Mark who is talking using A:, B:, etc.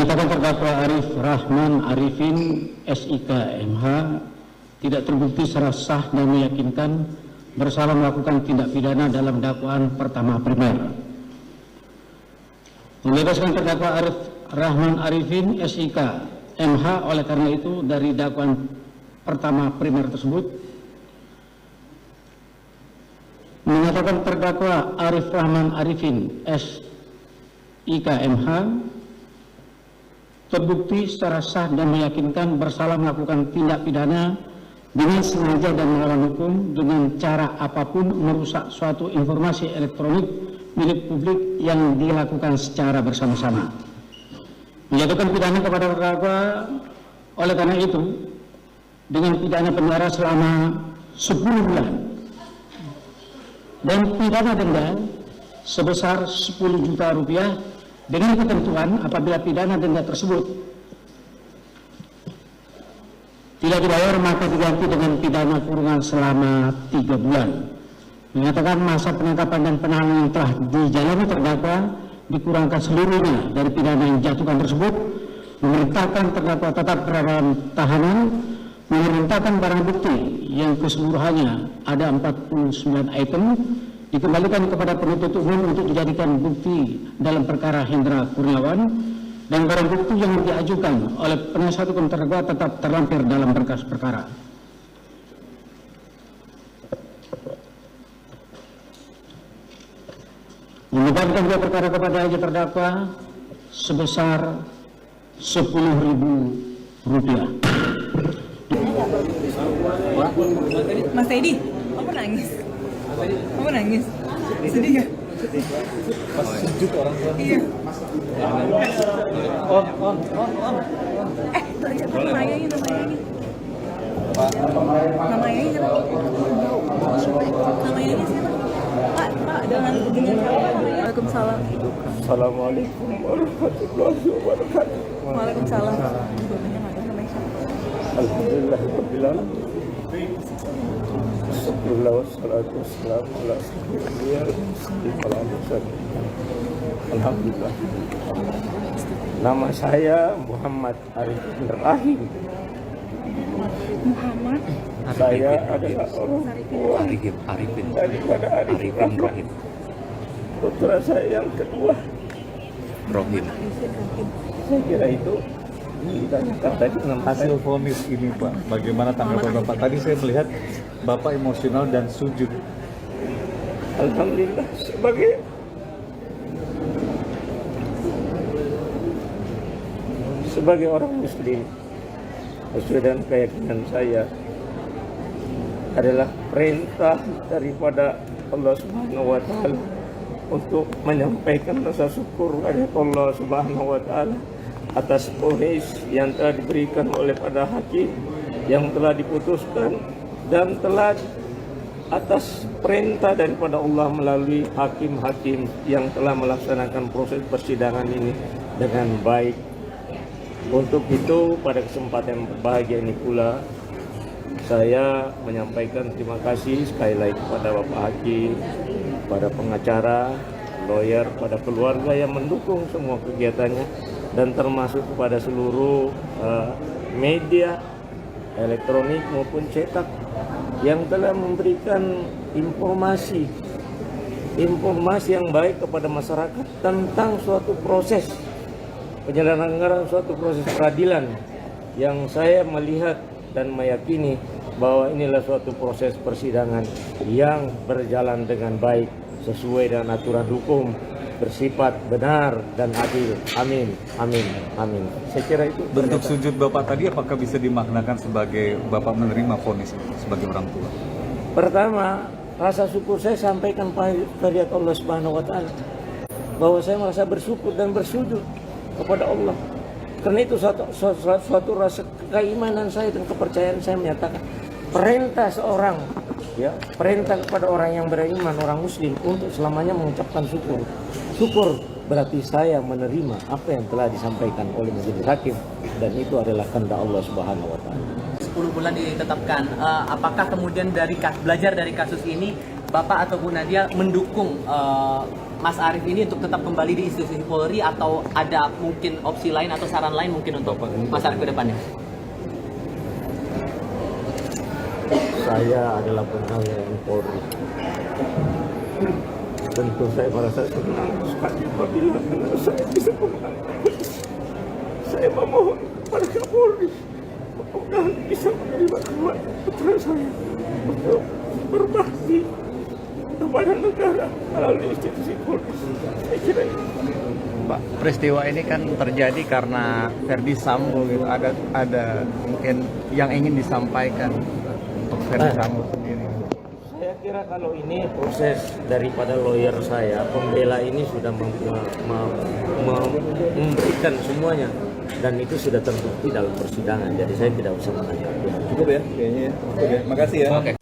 A: Menyatakan terdakwa Arif Rahman Arifin SIK MH tidak terbukti secara sah dan meyakinkan bersalah melakukan tindak pidana dalam dakwaan pertama primer. Membebaskan terdakwa Arif Rahman Arifin SIK MH oleh karena itu dari dakwaan pertama primer tersebut. Menyatakan terdakwa Arif Rahman Arifin SIK MH terbukti secara sah dan meyakinkan bersalah melakukan tindak pidana dengan sengaja dan melawan hukum dengan cara apapun merusak suatu informasi elektronik milik publik yang dilakukan secara bersama-sama. Menjatuhkan pidana kepada terdakwa oleh karena itu dengan pidana penjara selama 10 bulan dan pidana denda sebesar 10 juta rupiah dengan ketentuan apabila pidana denda tersebut tidak dibayar maka diganti dengan pidana kurungan selama 3 bulan. Menyatakan masa penangkapan dan penahanan yang telah dijalani terdakwa dikurangkan seluruhnya dari pidana yang dijatuhkan tersebut, memerintahkan terdakwa tetap berada dalam tahanan, memerintahkan barang bukti yang keseluruhannya ada 49 item dikembalikan kepada penuntut umum untuk dijadikan bukti dalam perkara Hendra Kurniawan, dan barang bukti yang diajukan oleh penasihat hukum terdakwa tetap terlampir dalam berkas perkara. Membebankan dua perkara kepada terdakwa sebesar 10.000 rupiah.
B: Mas Teddy, kamu nangis? Kamu nangis? Sedih ya?
C: Pas sujud orang tua.
B: Iya.
C: Om.
B: Tuh aja nama ayahnya. Nama ayahnya siapa? Nama ayahnya siapa? Pak, dengan Waalaikumsalam.
C: Assalamualaikum warahmatullahi wabarakatuh.
B: Waalaikumsalam.
C: Alhamdulillah rabbil alamin. Bismillah wassalatu wassalamu ala rasulillah. Alhamdulillah. Nama saya Muhammad Arifin Rahim.
B: Muhammad.
C: Saya adalah orang tua
D: Arifin
C: daripada Arifin
D: Rohim.
C: Putra saya yang kedua.
D: Rohim.
C: Saya kira itu ditanyakan tadi
E: Hasil vonis ini Pak, bagaimana tanggapan Bapak? Tadi saya melihat Bapak emosional dan sujud.
C: Alhamdulillah sebagai orang muslim, sesuai dengan keyakinan saya adalah perintah daripada Allah Subhanahu wa taala untuk menyampaikan rasa syukur kepada Allah Subhanahu wa taala atas vonis yang telah diberikan oleh pada hakim yang telah diputuskan dan telah atas perintah daripada Allah melalui hakim-hakim yang telah melaksanakan proses persidangan ini dengan baik. Untuk itu pada kesempatan berbahagia ini pula saya menyampaikan terima kasih sekali lagi kepada Bapak Hakim, pada pengacara, lawyer, pada keluarga yang mendukung semua kegiatannya, dan termasuk kepada seluruh media elektronik maupun cetak yang telah memberikan informasi yang baik kepada masyarakat tentang suatu proses penyelenggaraan suatu proses peradilan yang saya melihat dan meyakini bahwa inilah suatu proses persidangan yang berjalan dengan baik sesuai dengan aturan hukum, bersifat benar dan adil. Amin, amin, amin. Saya kira itu.
E: Bentuk sujud Bapak tadi apakah bisa dimaknakan sebagai Bapak menerima vonis sebagai orang tua?
C: Pertama, rasa syukur saya sampaikan pada Allah Subhanahu wa taala bahwa saya merasa bersyukur dan bersujud kepada Allah. Karena itu suatu rasa keimanan saya dan kepercayaan saya menyatakan perintah seorang, perintah kepada orang yang beriman, orang muslim untuk selamanya mengucapkan syukur. Syukur berarti saya menerima apa yang telah disampaikan oleh majelis hakim, dan itu adalah kehendak Allah Subhanahu wa taala.
F: 10 bulan ditetapkan. Apakah kemudian belajar dari kasus ini Bapak atau Bu Nadia mendukung Mas Arief ini untuk tetap kembali di institusi Polri, atau ada mungkin opsi lain atau saran lain mungkin untuk Mas Arief ke depannya?
C: Saya adalah pegawai Polri. Tentu saya merasa senang sekali apabila saya bisa memenangkan polisi. Saya memohon kepada Kapolri mudah-mudahan bisa menerima kedua putra saya untuk berbakti kepada negara melalui institusi Polri. Saya kira itu.
G: Pak, peristiwa ini kan terjadi karena Verdi Sambo gitu. Ada mungkin yang ingin disampaikan untuk Verdi Sambo sendiri.
C: Saya kira kalau ini proses daripada lawyer saya, pembela ini sudah memberikan semuanya dan itu sudah terbukti dalam persidangan. Jadi saya tidak usah menanya.
E: Cukup ya kayaknya ya. Oke, makasih ya.
D: Oke.